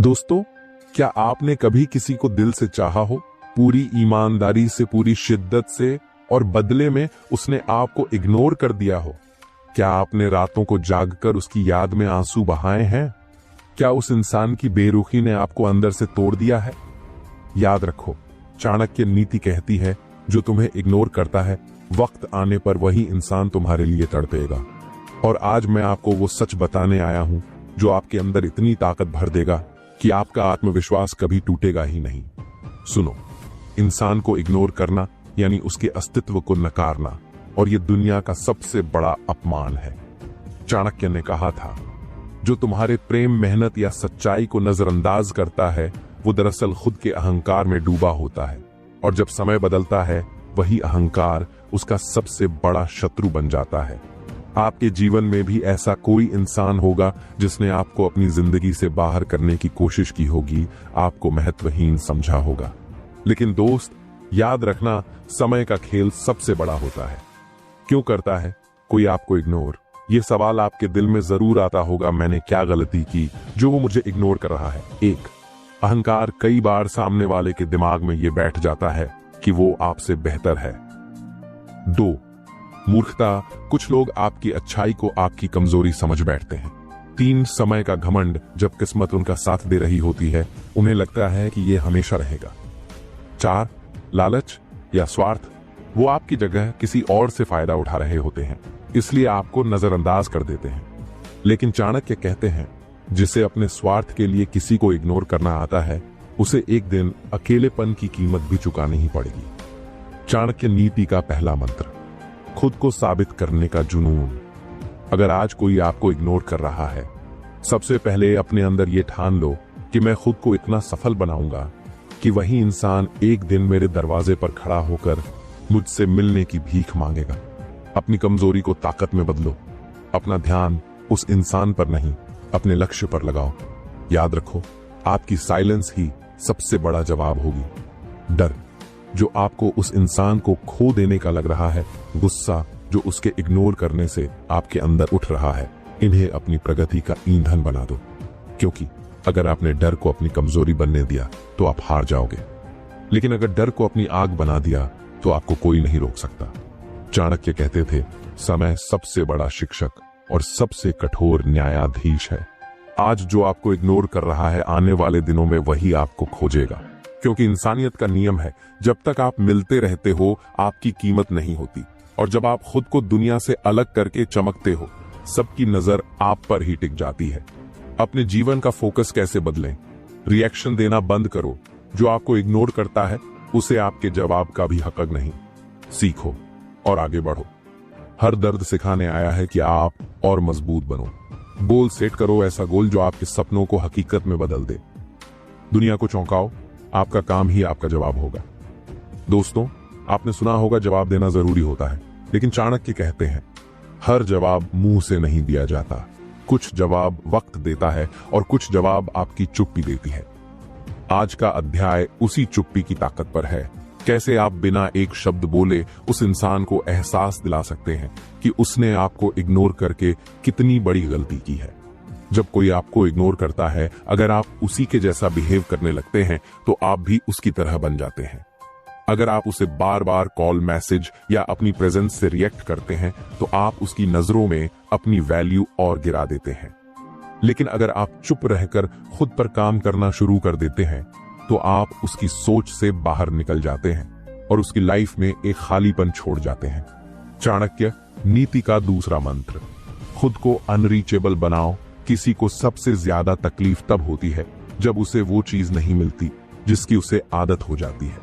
दोस्तों, क्या आपने कभी किसी को दिल से चाहा हो, पूरी ईमानदारी से, पूरी शिद्दत से, और बदले में उसने आपको इग्नोर कर दिया हो? क्या आपने रातों को जागकर उसकी याद में आंसू बहाए हैं? क्या उस इंसान की बेरुखी ने आपको अंदर से तोड़ दिया है? याद रखो, चाणक्य नीति कहती है, जो तुम्हें इग्नोर करता है, वक्त आने पर वही इंसान तुम्हारे लिए तड़पेगा। और आज मैं आपको वो सच बताने आया हूं जो आपके अंदर इतनी ताकत भर देगा कि आपका आत्मविश्वास कभी टूटेगा ही नहीं। सुनो, इंसान को इग्नोर करना यानी उसके अस्तित्व को नकारना, और ये दुनिया का सबसे बड़ा अपमान है। चाणक्य ने कहा था, जो तुम्हारे प्रेम, मेहनत या सच्चाई को नजरअंदाज करता है, वो दरअसल खुद के अहंकार में डूबा होता है, और जब समय बदलता है, वही अहंकार उसका सबसे बड़ा शत्रु बन जाता है। आपके जीवन में भी ऐसा कोई इंसान होगा जिसने आपको अपनी जिंदगी से बाहर करने की कोशिश की होगी, आपको महत्वहीन समझा होगा। लेकिन दोस्त, याद रखना, समय का खेल सबसे बड़ा होता है। क्यों करता है कोई आपको इग्नोर? ये सवाल आपके दिल में जरूर आता होगा, मैंने क्या गलती की जो वो मुझे इग्नोर कर रहा है? एक, अहंकार कई बार सामने वाले के दिमाग में ये बैठ जाता है कि वो आपसे बेहतर है। दो, मूर्खता, कुछ लोग आपकी अच्छाई को आपकी कमजोरी समझ बैठते हैं। तीन, समय का घमंड, जब किस्मत उनका साथ दे रही होती है, उन्हें लगता है कि ये हमेशा रहेगा। चार, लालच या स्वार्थ, वो आपकी जगह किसी और से फायदा उठा रहे होते हैं, इसलिए आपको नजरअंदाज कर देते हैं। लेकिन चाणक्य कहते हैं, जिसे अपने स्वार्थ के लिए किसी को इग्नोर करना आता है, उसे एक दिन अकेलेपन की कीमत भी चुकानी ही पड़ेगी। चाणक्य नीति का पहला मंत्र, खुद को साबित करने का जुनून। अगर आज कोई आपको इग्नोर कर रहा है, सबसे पहले अपने अंदर ये ठान लो कि मैं खुद को इतना सफल बनाऊंगा कि वही इंसान एक दिन मेरे दरवाजे पर खड़ा होकर मुझसे मिलने की भीख मांगेगा। अपनी कमजोरी को ताकत में बदलो। अपना ध्यान उस इंसान पर नहीं, अपने लक्ष्य पर लगाओ। याद रखो, आपकी साइलेंस ही सबसे बड़ा जवाब होगी। डर, जो आपको उस इंसान को खो देने का लग रहा है, गुस्सा, जो उसके इग्नोर करने से आपके अंदर उठ रहा है, इन्हें अपनी प्रगति का ईंधन बना दो। क्योंकि अगर आपने डर को अपनी कमजोरी बनने दिया तो आप हार जाओगे, लेकिन अगर डर को अपनी आग बना दिया तो आपको कोई नहीं रोक सकता। चाणक्य कहते थे, समय सबसे बड़ा शिक्षक और सबसे कठोर न्यायाधीश है। आज जो आपको इग्नोर कर रहा है, आने वाले दिनों में वही आपको खोजेगा। क्योंकि इंसानियत का नियम है, जब तक आप मिलते रहते हो, आपकी कीमत नहीं होती, और जब आप खुद को दुनिया से अलग करके चमकते हो, सबकी नजर आप पर ही टिक जाती है। अपने जीवन का फोकस कैसे बदलें? रिएक्शन देना बंद करो। जो आपको इग्नोर करता है, उसे आपके जवाब का भी हक नहीं। सीखो और आगे बढ़ो। हर दर्द सिखाने आया है कि आप और मजबूत बनो। गोल सेट करो, ऐसा गोल जो आपके सपनों को हकीकत में बदल दे। दुनिया को चौंकाओ, आपका काम ही आपका जवाब होगा। दोस्तों, आपने सुना होगा, जवाब देना जरूरी होता है, लेकिन चाणक्य कहते हैं, हर जवाब मुंह से नहीं दिया जाता। कुछ जवाब वक्त देता है और कुछ जवाब आपकी चुप्पी देती है। आज का अध्याय उसी चुप्पी की ताकत पर है। कैसे आप बिना एक शब्द बोले उस इंसान को एहसास दिला सकते हैं कि उसने आपको इग्नोर करके कितनी बड़ी गलती की है। जब कोई आपको इग्नोर करता है, अगर आप उसी के जैसा बिहेव करने लगते हैं, तो आप भी उसकी तरह बन जाते हैं। अगर आप उसे बार बार कॉल, मैसेज या अपनी प्रेजेंस से रिएक्ट करते हैं, तो आप उसकी नजरों में अपनी वैल्यू और गिरा देते हैं। लेकिन अगर आप चुप रहकर खुद पर काम करना शुरू कर देते हैं, तो आप उसकी सोच से बाहर निकल जाते हैं और उसकी लाइफ में एक खालीपन छोड़ जाते हैं। चाणक्य नीति का दूसरा मंत्र, खुद को अनरीचेबल बनाओ। किसी को सबसे ज्यादा तकलीफ तब होती है जब उसे वो चीज नहीं मिलती जिसकी उसे आदत हो जाती है।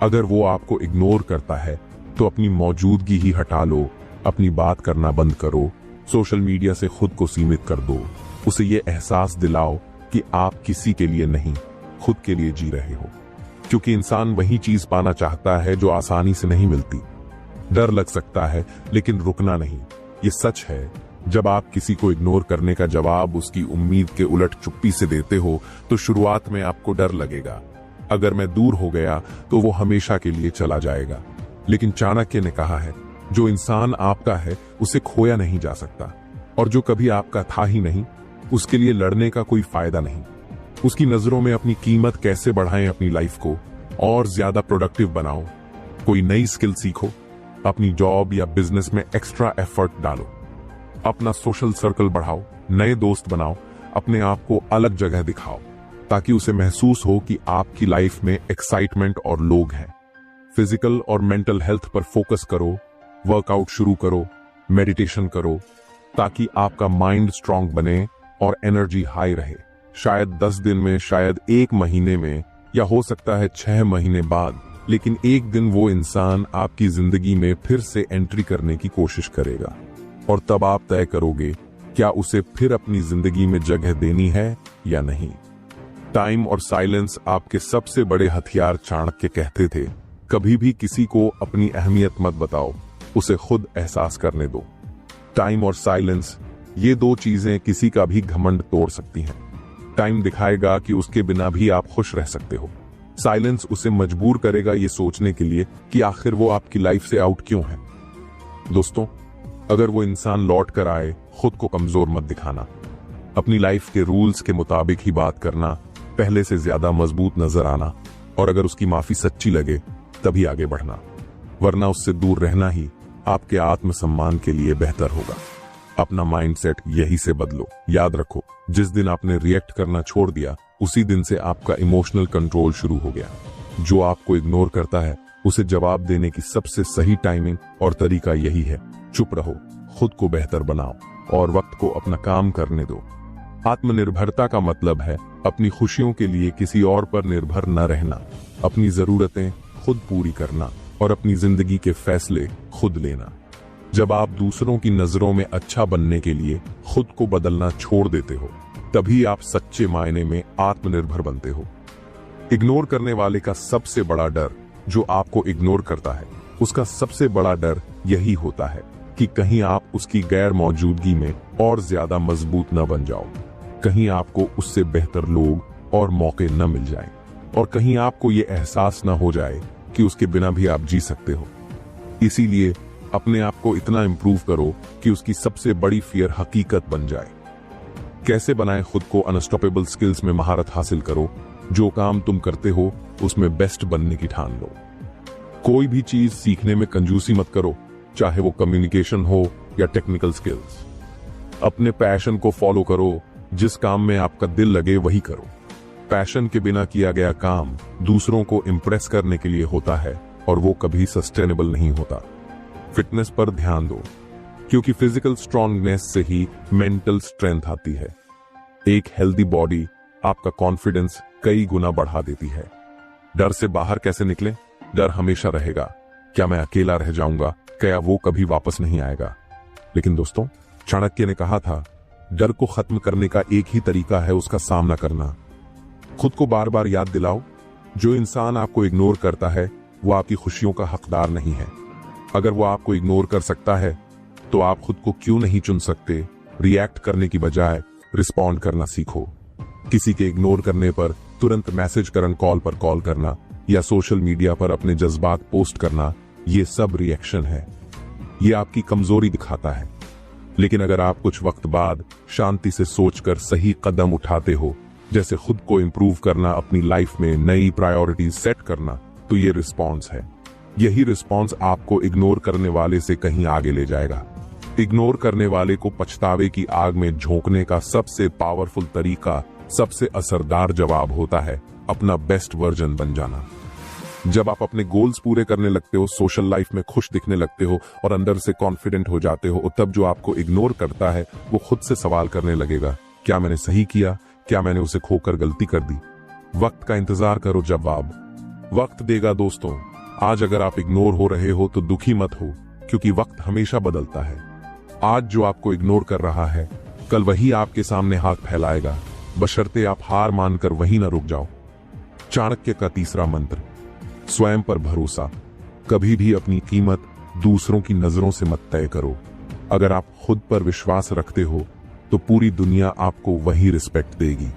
अगर वो आपको इग्नोर करता है, तो अपनी मौजूदगी ही हटा लो। अपनी बात करना बंद करो। सोशल मीडिया से खुद को सीमित कर दो। उसे ये एहसास दिलाओ कि आप किसी के लिए नहीं, खुद के लिए जी रहे हो। क्योंकि इंसान वही चीज पाना चाहता है जो आसानी से नहीं मिलती। डर लग सकता है, लेकिन रुकना नहीं। ये सच है, जब आप किसी को इग्नोर करने का जवाब उसकी उम्मीद के उलट चुप्पी से देते हो, तो शुरुआत में आपको डर लगेगा। अगर मैं दूर हो गया तो वो हमेशा के लिए चला जाएगा। लेकिन चाणक्य ने कहा है, जो इंसान आपका है उसे खोया नहीं जा सकता, और जो कभी आपका था ही नहीं, उसके लिए लड़ने का कोई फायदा नहीं। उसकी नजरों में अपनी कीमत कैसे बढ़ाएं, अपनी लाइफ को और ज्यादा प्रोडक्टिव बनाओ। कोई नई स्किल सीखो, अपनी जॉब या बिजनेस में एक्स्ट्रा एफर्ट डालो, अपना सोशल सर्कल बढ़ाओ, नए दोस्त बनाओ, अपने आप को अलग जगह दिखाओ ताकि उसे महसूस हो कि आपकी लाइफ में एक्साइटमेंट और लोग हैं। फिजिकल और मेंटल हेल्थ पर फोकस करो, वर्कआउट शुरू करो, मेडिटेशन करो ताकि आपका माइंड स्ट्रांग बने और एनर्जी हाई रहे। शायद 10 दिन में, शायद 1 महीने में, या हो सकता है 6 महीने बाद, लेकिन एक दिन वो इंसान आपकी जिंदगी में फिर से एंट्री करने की कोशिश करेगा और तब आप तय करोगे क्या उसे फिर अपनी जिंदगी में जगह देनी है या नहीं। टाइम और साइलेंस आपके सबसे बड़े हथियार। चाणक्य कहते थे, कभी भी किसी को अपनी अहमियत मत बताओ, उसे खुद एहसास करने दो। टाइम और साइलेंस, ये 2 चीजें किसी का भी घमंड तोड़ सकती हैं। टाइम दिखाएगा कि उसके बिना भी आप खुश रह सकते हो। साइलेंस उसे मजबूर करेगा ये सोचने के लिए कि आखिर वो आपकी लाइफ से आउट क्यों है। दोस्तों, अगर वो इंसान लौट कर आए, खुद को कमजोर मत दिखाना। अपनी लाइफ के रूल्स के मुताबिक ही बात करना, पहले से ज्यादा मजबूत नजर आना, और अगर उसकी माफी सच्ची लगे तभी आगे बढ़ना, वरना उससे दूर रहना ही आपके आत्मसम्मान के लिए बेहतर होगा। अपना माइंडसेट यही से बदलो। याद रखो, जिस दिन आपने रिएक्ट करना छोड़ दिया, उसी दिन से आपका इमोशनल कंट्रोल शुरू हो गया। जो आपको इग्नोर करता है, उसे जवाब देने की सबसे सही टाइमिंग और तरीका यही है। चुप रहो, खुद को बेहतर बनाओ और वक्त को अपना काम करने दो। आत्मनिर्भरता का मतलब है अपनी खुशियों के लिए किसी और पर निर्भर न रहना, अपनी जरूरतें खुद पूरी करना और अपनी जिंदगी के फैसले खुद लेना। जब आप दूसरों की नजरों में अच्छा बनने के लिए खुद को बदलना छोड़ देते हो, तभी आप सच्चे मायने में आत्मनिर्भर बनते हो। इग्नोर करने वाले का सबसे बड़ा डर, जो आपको इग्नोर करता है, उसका सबसे बड़ा डर यही होता है कि कहीं आप उसकी गैर मौजूदगी में और ज्यादा मजबूत न बन जाओ, कहीं आपको उससे बेहतर लोग और मौके न मिल जाएं, और कहीं आपको ये एहसास न हो जाए कि उसके बिना भी आप जी सकते हो। इसीलिए अपने आप को इतना इम्प्रूव करो कि उसकी सबसे बड़ी फियर हकीकत बन जाए। कैसे बनाएं खुद को अनस्टॉपेबल? स्किल्स में महारत हासिल करो। जो काम तुम करते हो उसमें बेस्ट बनने की ठान लो। कोई भी चीज सीखने में कंजूसी मत करो, चाहे वो कम्युनिकेशन हो या टेक्निकल स्किल्स। अपने पैशन को फॉलो करो, जिस काम में आपका दिल लगे वही करो। पैशन के बिना किया गया काम दूसरों को इम्प्रेस करने के लिए होता है और वो कभी सस्टेनेबल नहीं होता। फिटनेस पर ध्यान दो, क्योंकि फिजिकल स्ट्रांगनेस से ही मेंटल स्ट्रेंथ आती है। एक हेल्दी बॉडी आपका कॉन्फिडेंस कई गुना बढ़ा देती है। डर से बाहर कैसे निकलें? डर हमेशा रहेगा। क्या मैं अकेला रह जाऊंगा? क्या वो कभी वापस नहीं आएगा? लेकिन दोस्तों, चाणक्य ने कहा था, डर को खत्म करने का एक ही तरीका है, उसका सामना करना। खुद को बार बार याद दिलाओ, जो इंसान आपको इग्नोर करता है वो आपकी खुशियों का हकदार नहीं है। अगर वो आपको इग्नोर कर सकता है तो आप खुद को क्यों नहीं चुन सकते? रिएक्ट करने की बजाय रिस्पॉन्ड करना सीखो। किसी के इग्नोर करने पर तुरंत मैसेज करन कॉल पर कॉल करना या सोशल मीडिया पर अपने जज्बात पोस्ट करना, ये सब रिएक्शन है। ये आपकी कमजोरी दिखाता है। लेकिन अगर आप कुछ वक्त बाद शांति से सोचकर सही कदम उठाते हो, जैसे खुद को इम्प्रूव करना, अपनी लाइफ में नई प्रायोरिटीज सेट करना, तो ये रिस्पॉन्स है। यही रिस्पॉन्स आपको इग्नोर करने वाले से कहीं आगे ले जाएगा। इग्नोर करने वाले को पछतावे की आग में झोंकने का सबसे पावरफुल तरीका, सबसे असरदार जवाब होता है अपना बेस्ट वर्जन बन जाना। जब आप अपने गोल्स पूरे करने लगते हो, सोशल लाइफ में खुश दिखने लगते हो और अंदर से कॉन्फिडेंट हो जाते हो, तब जो आपको इग्नोर करता है वो खुद से सवाल करने लगेगा, क्या मैंने सही किया? क्या मैंने उसे खोकर गलती कर दी? वक्त का इंतजार करो, जवाब वक्त देगा। दोस्तों, आज अगर आप इग्नोर हो रहे हो तो दुखी मत हो, क्योंकि वक्त हमेशा बदलता है। आज जो आपको इग्नोर कर रहा है, कल वही आपके सामने हाथ फैलाएगा, बशर्ते आप हार मानकर वहीं न रुक जाओ। चाणक्य का तीसरा मंत्र, स्वयं पर भरोसा। कभी भी अपनी कीमत दूसरों की नजरों से मत तय करो। अगर आप खुद पर विश्वास रखते हो तो पूरी दुनिया आपको वही रिस्पेक्ट देगी।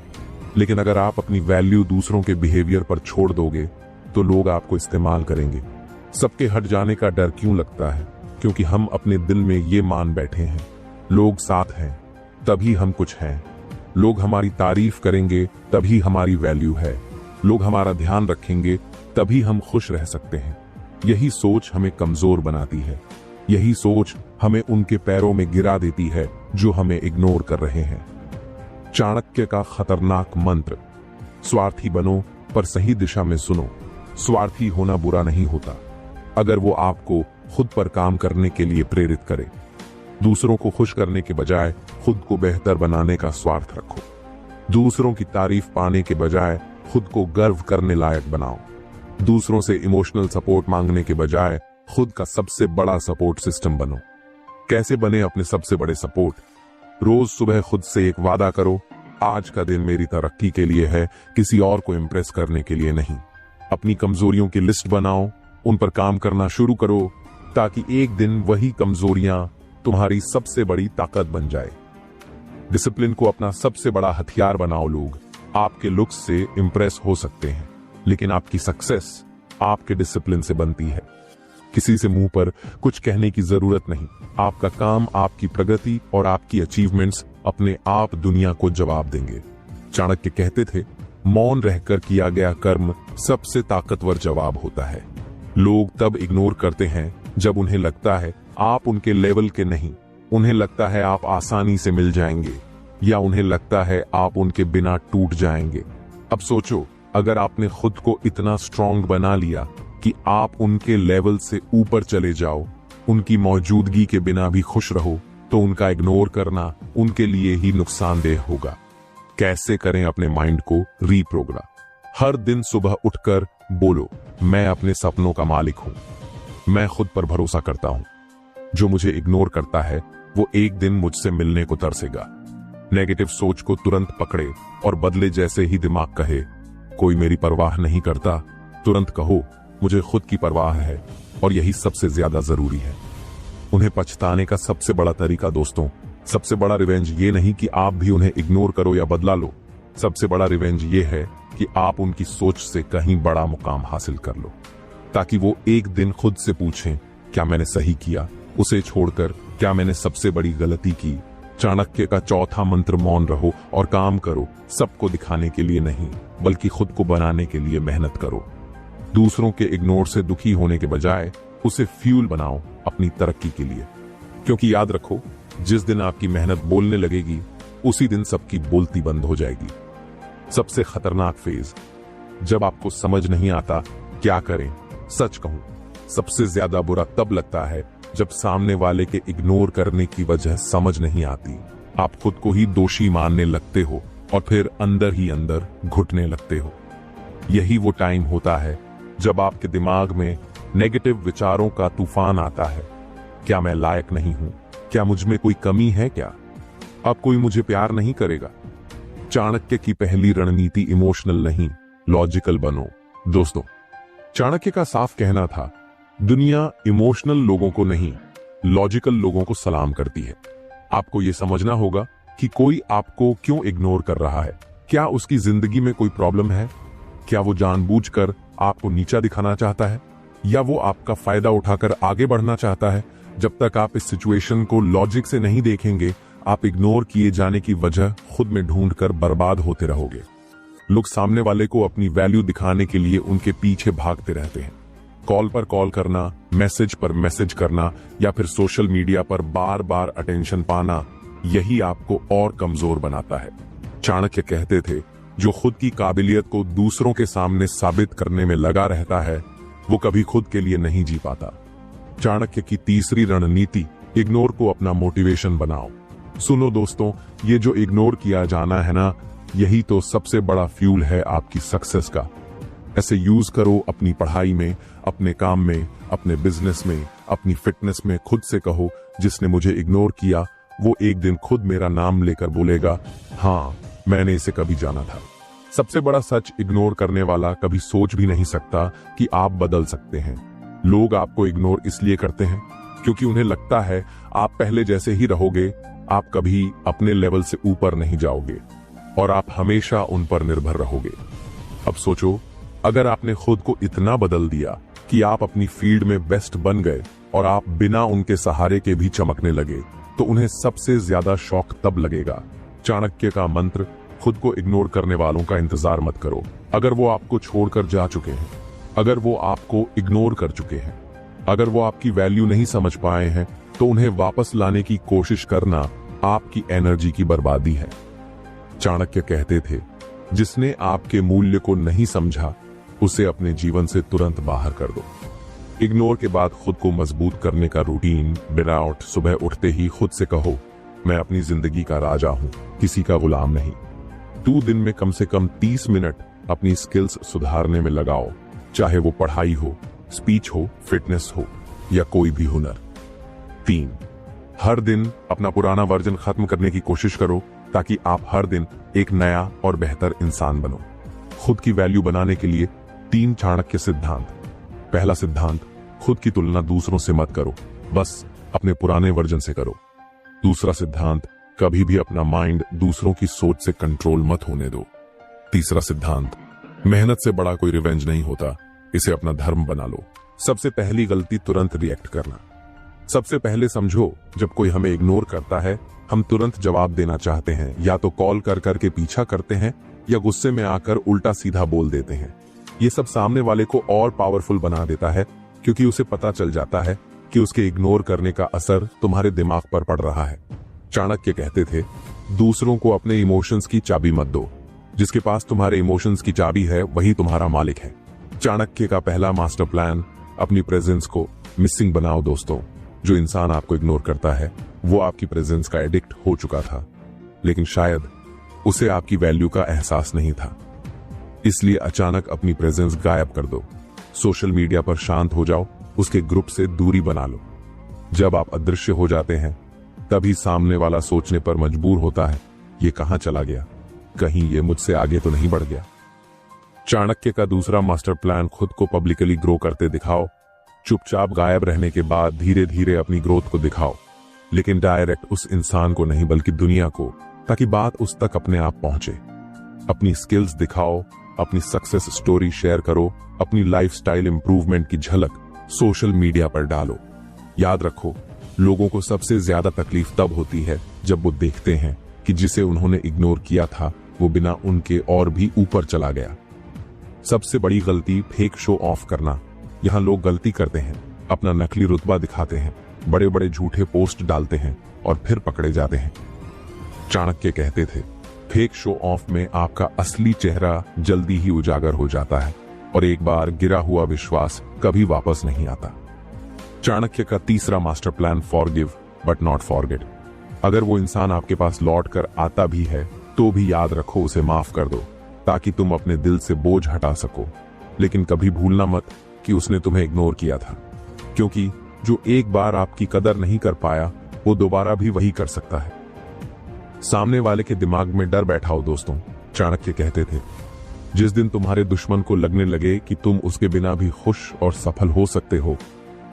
लेकिन अगर आप अपनी वैल्यू दूसरों के बिहेवियर पर छोड़ दोगे तो लोग आपको इस्तेमाल करेंगे। सबके हट जाने का डर क्यों लगता है? क्योंकि हम अपने दिल में ये मान बैठे हैं, लोग साथ हैं तभी हम कुछ हैं। लोग हमारी तारीफ करेंगे तभी हमारी वैल्यू है। लोग हमारा ध्यान रखेंगे तभी हम खुश रह सकते हैं। यही सोच हमें कमजोर बनाती है। यही सोच हमें उनके पैरों में गिरा देती है जो हमें इग्नोर कर रहे हैं। चाणक्य का खतरनाक मंत्र, स्वार्थी बनो पर सही दिशा में सुनो। स्वार्थी होना बुरा नहीं होता अगर वो आपको खुद पर काम करने के लिए प्रेरित करे। दूसरों को खुश करने के बजाय खुद को बेहतर बनाने का स्वार्थ रखो। दूसरों की तारीफ पाने के बजाय खुद को गर्व करने लायक बनाओ। दूसरों से इमोशनल सपोर्ट मांगने के बजाय खुद का सबसे बड़ा सपोर्ट सिस्टम बनो। कैसे बने अपने सबसे बड़े सपोर्ट? रोज सुबह खुद से एक वादा करो, आज का दिन मेरी तरक्की के लिए है, किसी और को इम्प्रेस करने के लिए नहीं। अपनी कमजोरियों की लिस्ट बनाओ, उन पर काम करना शुरू करो ताकि एक दिन वही कमजोरियां तुम्हारी सबसे बड़ी ताकत बन जाए। डिसिप्लिन को अपना सबसे बड़ा हथियार बनाओ। लोग आपके लुक्स से इंप्रेस हो सकते हैं, लेकिन आपकी सक्सेस आपके डिसिप्लिन से बनती है। किसी से मुंह पर कुछ कहने की जरूरत नहीं। आपका काम, आपकी प्रगति और आपकी अचीवमेंट्स अपने आप दुनिया को जवाब देंगे। चाणक्य कहते थे, मौन रहकर किया गया कर्म सबसे ताकतवर जवाब होता है। लोग तब इग्नोर करते हैं जब उन्हें लगता है आप उनके लेवल के नहीं, उन्हें लगता है आप आसानी से मिल जाएंगे, या उन्हें लगता है आप उनके बिना टूट जाएंगे। अब सोचो, अगर आपने खुद को इतना स्ट्रांग बना लिया कि आप उनके लेवल से ऊपर चले जाओ, उनकी मौजूदगी के बिना भी खुश रहो, तो उनका इग्नोर करना उनके लिए ही नुकसानदेह होगा। कैसे करें अपने माइंड को रीप्रोग्राम? हर दिन सुबह उठकर बोलो, मैं अपने सपनों का मालिक हूं, मैं खुद पर भरोसा करता हूं। जो मुझे इग्नोर करता है वो एक दिन मुझसे मिलने को तरसेगा। नेगेटिव सोच को तुरंत पकड़े और बदले। जैसे ही दिमाग कहे कोई मेरी परवाह नहीं करता, तुरंत कहो मुझे खुद की परवाह है, और यही सबसे ज्यादा जरूरी है। उन्हें पछताने का सबसे बड़ा तरीका दोस्तों, सबसे बड़ा रिवेंज ये नहीं कि आप भी उन्हें इग्नोर करो या बदला लो। सबसे बड़ा रिवेंज ये है कि आप उनकी सोच से कहीं बड़ा मुकाम हासिल कर लो, ताकि वो एक दिन खुद से पूछें, क्या मैंने सही किया? उसे छोड़कर क्या मैंने सबसे बड़ी गलती की? चाणक्य का चौथा मंत्र, मौन रहो और काम करो। सबको दिखाने के लिए नहीं, बल्कि खुद को बनाने के लिए मेहनत करो। दूसरों के इग्नोर से दुखी होने के बजाय उसे फ्यूल बनाओ अपनी तरक्की के लिए। क्योंकि याद रखो, जिस दिन आपकी मेहनत बोलने लगेगी, उसी दिन सबकी बोलती बंद हो जाएगी। सबसे खतरनाक फेज, जब आपको समझ नहीं आता क्या करें। सच कहूं, सबसे ज्यादा बुरा तब लगता है जब सामने वाले के इग्नोर करने की वजह समझ नहीं आती। आप खुद को ही दोषी मानने लगते हो और फिर अंदर ही अंदर घुटने लगते हो। यही वो टाइम होता है जब आपके दिमाग में नेगेटिव विचारों का तूफान आता है। क्या मैं लायक नहीं हूं? क्या मुझ में कोई कमी है? क्या अब कोई मुझे प्यार नहीं करेगा? चाणक्य की पहली रणनीति इमोशनल नहीं, लॉजिकल बनो। दोस्तों, चाणक्य का साफ कहना था, दुनिया इमोशनल लोगों को नहीं, लॉजिकल लोगों को सलाम करती है। आपको यह समझना होगा कि कोई आपको क्यों इग्नोर कर रहा है। क्या उसकी जिंदगी में कोई प्रॉब्लम है? क्या वो जानबूझकर आपको नीचा दिखाना चाहता है, या वो आपका फायदा उठाकर आगे बढ़ना चाहता है? जब तक आप इस सिचुएशन को लॉजिक से नहीं देखेंगे, आप इग्नोर किए जाने की वजह खुद में ढूंढकर बर्बाद होते रहोगे। लोग सामने वाले को अपनी वैल्यू दिखाने के लिए उनके पीछे भागते रहते हैं। कॉल पर कॉल करना, मैसेज पर मैसेज करना, या फिर सोशल मीडिया पर बार बार अटेंशन पाना, यही आपको और कमजोर बनाता है। चाणक्य कहते थे, जो खुद की काबिलियत को दूसरों के सामने साबित करने में लगा रहता है, वो कभी खुद के लिए नहीं जी पाता। चाणक्य की तीसरी रणनीति, इग्नोर को अपना मोटिवेशन बनाओ। सुनो दोस्तों, ये जो इग्नोर किया जाना है ना, यही तो सबसे बड़ा फ्यूल है आपकी सक्सेस का। ऐसे यूज करो अपनी पढ़ाई में, अपने काम में, अपने बिजनेस में, अपनी फिटनेस में। खुद से कहो, जिसने मुझे इग्नोर किया वो एक दिन खुद मेरा नाम लेकर बोलेगा, हाँ मैंने इसे कभी जाना था। सबसे बड़ा सच, इग्नोर करने वाला कभी सोच भी नहीं सकता कि आप बदल सकते हैं। लोग आपको इग्नोर इसलिए करते हैं क्योंकि उन्हें लगता है आप पहले जैसे ही रहोगे, आप कभी अपने लेवल से ऊपर नहीं जाओगे और आप हमेशा उन पर निर्भर रहोगे। अब सोचो, अगर आपने खुद को इतना बदल दिया कि आप अपनी फील्ड में बेस्ट बन गए और आप बिना उनके सहारे के भी चमकने लगे, तो उन्हें सबसे ज्यादा शौक तब लगेगा चाणक्य का मंत्र, खुद को इग्नोर करने वालों का इंतजार मत करो। अगर वो आपको छोड़कर जा चुके हैं, अगर वो आपको इग्नोर कर चुके हैं, अगर वो आपकी वैल्यू नहीं समझ पाए हैं, तो उन्हें वापस लाने की कोशिश करना आपकी एनर्जी की बर्बादी है। चाणक्य कहते थे, जिसने आपके मूल्य को नहीं समझा उसे अपने जीवन से तुरंत बाहर कर दो। इग्नोर के बाद खुद को मजबूत करने का रूटीन बिना सुबह उठते ही खुद से कहो, मैं अपनी जिंदगी का राजा हूं, किसी का गुलाम नहीं। 2 दिन में कम से कम 30 मिनट अपनी स्किल्स सुधारने में लगाओ, चाहे वो पढ़ाई हो, स्पीच हो, फिटनेस हो या कोई भी हुनर। 3, हर दिन अपना पुराना वर्जन खत्म करने की कोशिश करो ताकि आप हर दिन एक नया और बेहतर इंसान बनो। खुद की वैल्यू बनाने के लिए 3 चाणक्य सिद्धांत। पहला सिद्धांत, खुद की तुलना दूसरों से मत करो, बस अपने पुराने वर्जन से करो। दूसरा सिद्धांत, कभी भी अपना माइंड दूसरों की सोच से कंट्रोल मत होने दो। तीसरा सिद्धांत, मेहनत से बड़ा कोई रिवेंज नहीं होता, इसे अपना धर्म बना लो। सबसे पहली गलती, तुरंत रिएक्ट करना। सबसे पहले समझो, जब कोई हमें इग्नोर करता है, हम तुरंत जवाब देना चाहते हैं, या तो कॉल कर करके पीछा करते हैं या गुस्से में आकर उल्टा सीधा बोल देते हैं। ये सब सामने वाले को और पावरफुल बना देता है, क्योंकि उसे पता चल जाता है कि उसके इग्नोर करने का असर तुम्हारे दिमाग पर पड़ रहा है। चाणक्य कहते थे, दूसरों को अपने इमोशंस की चाबी मत दो, जिसके पास तुम्हारे इमोशंस की चाबी है वही तुम्हारा मालिक है। चाणक्य का पहला मास्टर प्लान, अपनी प्रेजेंस को मिसिंग बनाओ। दोस्तों, जो इंसान आपको इग्नोर करता है वो आपकी प्रेजेंस का एडिक्ट हो चुका था, लेकिन शायद उसे आपकी वैल्यू का एहसास नहीं था। इसलिए अचानक अपनी प्रेजेंस गायब कर दो। सोशल मीडिया पर शांत हो जाओ, उसके ग्रुप से दूरी बना लो। जब आप अदृश्य हो जाते हैं, तभी सामने वाला सोचने पर मजबूर होता है, ये कहां चला गया, कहीं ये मुझसे आगे तो नहीं बढ़ गया। चाणक्य का दूसरा मास्टर प्लान, खुद को पब्लिकली ग्रो करते दिखाओ। चुपचाप गायब रहने के बाद धीरे धीरे अपनी ग्रोथ को दिखाओ, लेकिन डायरेक्ट उस इंसान को नहीं बल्कि दुनिया को, ताकि बात उस तक अपने आप पहुंचे। अपनी स्किल्स दिखाओ, अपनी सक्सेस स्टोरी शेयर करो, अपनी लाइफस्टाइल इंप्रूवमेंट की झलक सोशल मीडिया पर डालो। याद रखो, लोगों को सबसे ज्यादा तकलीफ तब होती है जब वो देखते हैं कि जिसे उन्होंने इग्नोर किया था वो बिना उनके और भी ऊपर चला गया। सबसे बड़ी गलती, फेक शो ऑफ करना। यहाँ लोग गलती करते हैं, अपना नकली रुतबा दिखाते हैं, बड़े बड़े झूठे पोस्ट डालते हैं और फिर पकड़े जाते हैं। चाणक्य कहते थे, फेक शो ऑफ में आपका असली चेहरा जल्दी ही उजागर हो जाता है और एक बार गिरा हुआ विश्वास कभी वापस नहीं आता। चाणक्य का तीसरा master plan, forgive but not forget. अगर वो इंसान आपके पास लौट कर आता भी है तो भी याद रखो, उसे माफ कर दो, ताकि तुम अपने दिल से बोझ हटा सको। लेकिन कभी भूलना मत कि उसने तुम्हें इग्नोर किया था, क्योंकि जो एक बार आपकी कदर नहीं कर पाया वो दोबारा भी वही कर सकता है। सामने वाले के दिमाग में डर बैठाओ। दोस्तों, चाणक्य कहते थे, जिस दिन तुम्हारे दुश्मन को लगने लगे कि तुम उसके बिना भी खुश और सफल हो सकते हो,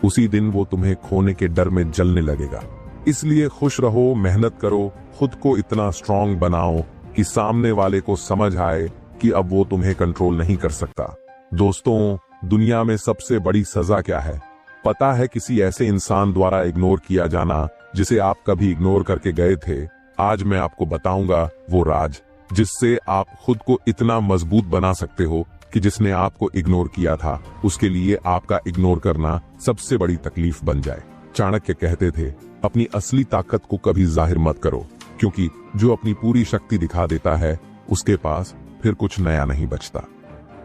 उसी दिन वो तुम्हें खोने के डर में जलने लगेगा। इसलिए खुश रहो, मेहनत करो, खुद को इतना स्ट्रांग बनाओ कि सामने वाले को समझ आए कि अब वो तुम्हें कंट्रोल नहीं कर सकता। दोस्तों, दुनिया में सबसे बड़ी सजा क्या है पता है? किसी ऐसे इंसान द्वारा इग्नोर किया जाना जिसे आप कभी इग्नोर करके गए थे। आज मैं आपको बताऊंगा वो राज जिससे आप खुद को इतना मजबूत बना सकते हो कि जिसने आपको इग्नोर किया था उसके लिए आपका इग्नोर करना सबसे बड़ी तकलीफ बन जाए। चाणक्य कहते थे, अपनी असली ताकत को कभी जाहिर मत करो, क्योंकि जो अपनी पूरी शक्ति दिखा देता है उसके पास फिर कुछ नया नहीं बचता।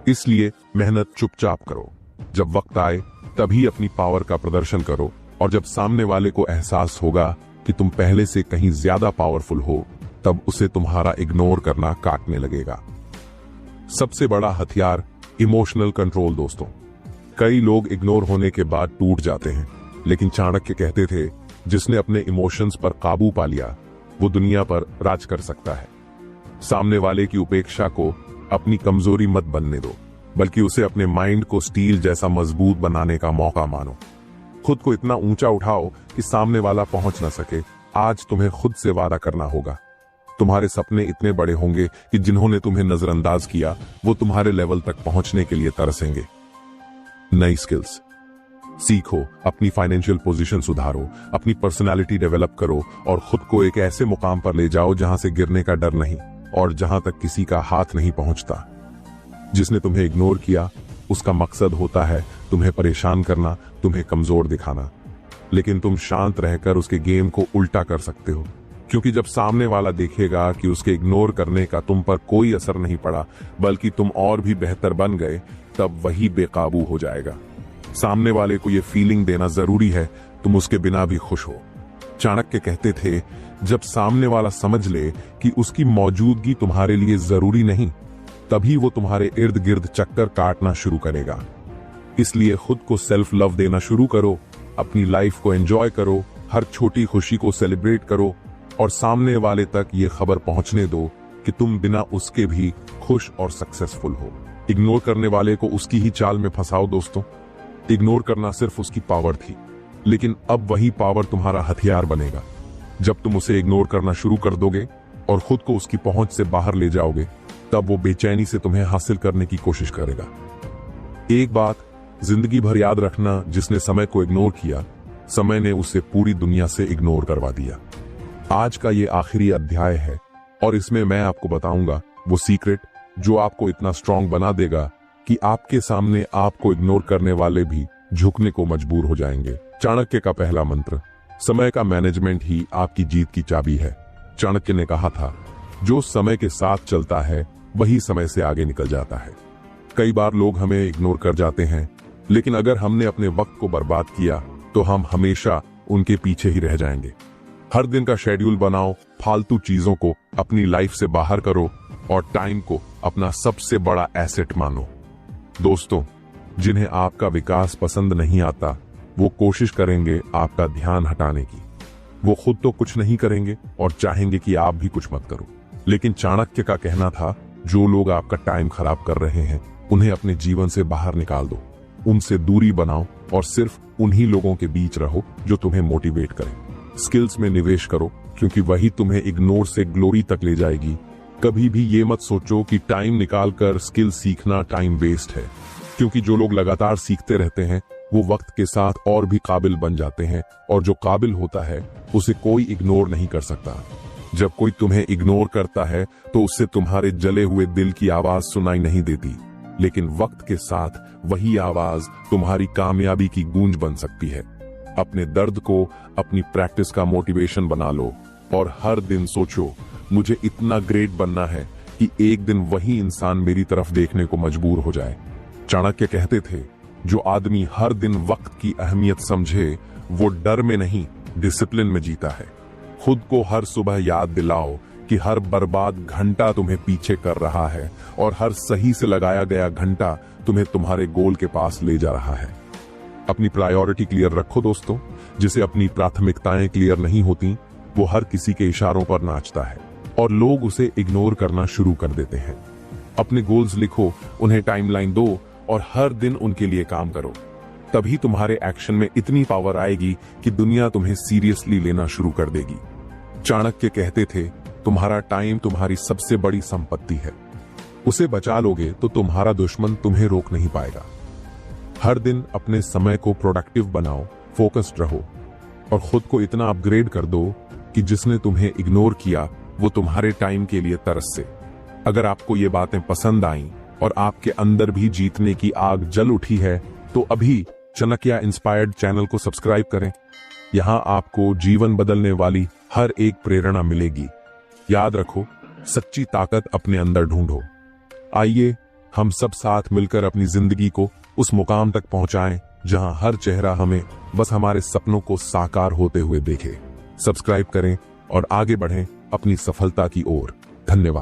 इसलिए मेहनत चुपचाप करो, जब वक्त आए तभी अपनी पावर का प्रदर्शन करो, और जब सामने वाले को एहसास होगा कि तुम पहले से कहीं ज्यादा पावरफुल हो, तब उसे तुम्हारा इग्नोर करना काटने लगेगा। सबसे बड़ा हथियार, इमोशनल कंट्रोल। दोस्तों, कई लोग इग्नोर होने के बाद टूट जाते हैं, लेकिन चाणक्य कहते थे, जिसने अपने इमोशंस पर काबू पा लिया वो दुनिया पर राज कर सकता है। सामने वाले की उपेक्षा को अपनी कमजोरी मत बनने दो, बल्कि उसे अपने माइंड को स्टील जैसा मजबूत बनाने का मौका मानो। खुद को इतना ऊंचा उठाओ कि सामने वाला पहुंच न सके। आज तुम्हें खुद से वादा करना होगा, तुम्हारे सपने इतने बड़े होंगे कि जिन्होंने तुम्हें नजरअंदाज किया वो तुम्हारे लेवल तक पहुंचने के लिए तरसेंगे। नई स्किल्स, सीखो, अपनी फाइनेंशियल पोजीशन सुधारो, अपनी पर्सनालिटी डेवलप करो और खुद को एक ऐसे मुकाम पर ले जाओ जहां से गिरने का डर नहीं और जहां तक किसी का हाथ नहीं पहुंचता। जिसने तुम्हें इग्नोर किया उसका मकसद होता है तुम्हें परेशान करना, तुम्हें कमजोर दिखाना, लेकिन तुम शांत रहकर उसके गेम को उल्टा कर सकते हो। क्योंकि जब सामने वाला देखेगा कि उसके इग्नोर करने का तुम पर कोई असर नहीं पड़ा बल्कि तुम और भी बेहतर बन गए, तब वही बेकाबू हो जाएगा। सामने वाले को ये फीलिंग देना जरूरी है तुम उसके बिना भी खुश हो। चाणक्य कहते थे, जब सामने वाला समझ ले कि उसकी मौजूदगी तुम्हारे लिए जरूरी नहीं, तभी वो तुम्हारे इर्द गिर्द चक्कर काटना शुरू करेगा। इसलिए खुद को सेल्फ लव देना शुरू करो, अपनी लाइफ को एंजॉय करो, हर छोटी खुशी को सेलिब्रेट करो और सामने वाले तक ये खबर पहुंचने दो कि तुम बिना उसके भी खुश और सक्सेसफुल हो। इग्नोर करने वाले को उसकी ही चाल में फंसाओ दोस्तों। इग्नोर करना सिर्फ उसकी पावर थी, लेकिन अब वही पावर तुम्हारा हथियार बनेगा। जब तुम उसे इग्नोर करना शुरू कर दोगे और खुद को उसकी पहुंच से बाहर ले जाओगे, तब वो बेचैनी से तुम्हें हासिल करने की कोशिश करेगा। एक बात जिंदगी भर याद रखना, जिसने समय को इग्नोर किया, समय ने उसे पूरी दुनिया से इग्नोर करवा दिया। आज का ये आखिरी अध्याय है और इसमें मैं आपको बताऊंगा वो सीक्रेट जो आपको इतना स्ट्रांग बना देगा कि आपके सामने आपको इग्नोर करने वाले भी झुकने को मजबूर हो जाएंगे। चाणक्य का पहला मंत्र, समय का मैनेजमेंट ही आपकी जीत की चाबी है। चाणक्य ने कहा था, जो समय के साथ चलता है वही समय से आगे निकल जाता है। कई बार लोग हमें इग्नोर कर जाते हैं, लेकिन अगर हमने अपने वक्त को बर्बाद किया तो हम हमेशा उनके पीछे ही रह जाएंगे। हर दिन का शेड्यूल बनाओ, फालतू चीजों को अपनी लाइफ से बाहर करो और टाइम को अपना सबसे बड़ा एसेट मानो। दोस्तों, जिन्हें आपका विकास पसंद नहीं आता वो कोशिश करेंगे आपका ध्यान हटाने की। वो खुद तो कुछ नहीं करेंगे और चाहेंगे कि आप भी कुछ मत करो। लेकिन चाणक्य का कहना था, जो लोग आपका टाइम खराब कर रहे हैं उन्हें अपने जीवन से बाहर निकाल दो, उनसे दूरी बनाओ और सिर्फ उन्हीं लोगों के बीच रहो जो तुम्हें मोटिवेट करें। स्किल्स में निवेश करो, क्योंकि वही तुम्हें इग्नोर से ग्लोरी तक ले जाएगी। कभी भी ये मत सोचो कि टाइम निकालकर स्किल सीखना टाइम वेस्ट है, क्योंकि जो लोग लगातार सीखते रहते हैं वो वक्त के साथ और भी काबिल बन जाते हैं, और जो काबिल होता है उसे कोई इग्नोर नहीं कर सकता। जब कोई तुम्हें इग्नोर करता है तो उससे तुम्हारे जले हुए दिल की आवाज सुनाई नहीं देती, लेकिन वक्त के साथ वही आवाज तुम्हारी कामयाबी की गूंज बन सकती है। अपने दर्द को अपनी प्रैक्टिस का मोटिवेशन बना लो और हर दिन सोचो, मुझे इतना ग्रेट बनना है कि एक दिन वही इंसान मेरी तरफ देखने को मजबूर हो जाए। चाणक्य कहते थे, जो आदमी हर दिन वक्त की अहमियत समझे वो डर में नहीं डिसिप्लिन में जीता है। खुद को हर सुबह याद दिलाओ कि हर बर्बाद घंटा तुम्हें पीछे कर रहा है और हर सही से लगाया गया घंटा तुम्हें तुम्हारे गोल के पास ले जा रहा है। अपनी प्रायोरिटी क्लियर रखो दोस्तों। जिसे अपनी प्राथमिकताएं क्लियर नहीं होती वो हर किसी के इशारों पर नाचता है और लोग उसे इग्नोर करना शुरू कर देते हैं। अपने गोल्स लिखो, उन्हें टाइमलाइन दो और हर दिन उनके लिए काम करो। तभी तुम्हारे एक्शन में इतनी पावर आएगी कि दुनिया तुम्हें सीरियसली लेना शुरू कर देगी। चाणक्य कहते थे, तुम्हारा टाइम तुम्हारी सबसे बड़ी संपत्ति है, उसे बचा लोगे तो तुम्हारा दुश्मन तुम्हें रोक नहीं पाएगा। हर दिन अपने समय को प्रोडक्टिव बनाओ, फोकस्ड रहो और खुद को इतना अपग्रेड कर दो कि जिसने तुम्हें इग्नोर किया वो तुम्हारे टाइम के लिए तरसे। अगर आपको ये बातें पसंद आईं और आपके अंदर भी जीतने की आग जल उठी है तो अभी चाणक्य इंस्पायर्ड चैनल को सब्सक्राइब करें। यहाँ आपको जीवन बदलने वाली हर एक प्रेरणा मिलेगी। याद रखो, सच्ची ताकत अपने अंदर ढूंढो। आइए हम सब साथ मिलकर अपनी जिंदगी को उस मुकाम तक पहुंचाएं जहां हर चेहरा हमें बस हमारे सपनों को साकार होते हुए देखे। सब्सक्राइब करें और आगे बढ़ें अपनी सफलता की ओर। धन्यवाद।